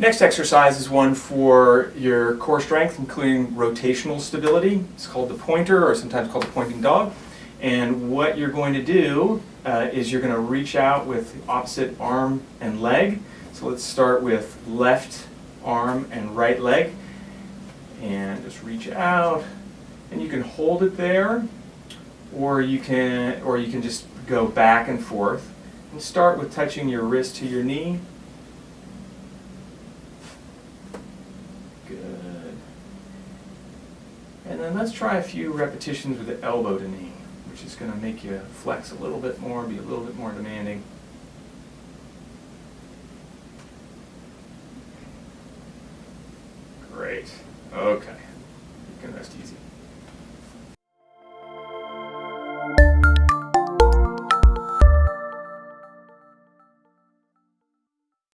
Next exercise is one for your core strength, including rotational stability. It's called the pointer, or sometimes called the pointing dog. And what you're going to do is you're going to reach out with the opposite arm and leg. So let's start with left arm and right leg. And just reach out, and you can hold it there, or you can just go back and forth. And start with touching your wrist to your knee. Good. And then let's try a few repetitions with the elbow to knee, which is going to make you flex a little bit more, be a little bit more demanding. Great. Okay.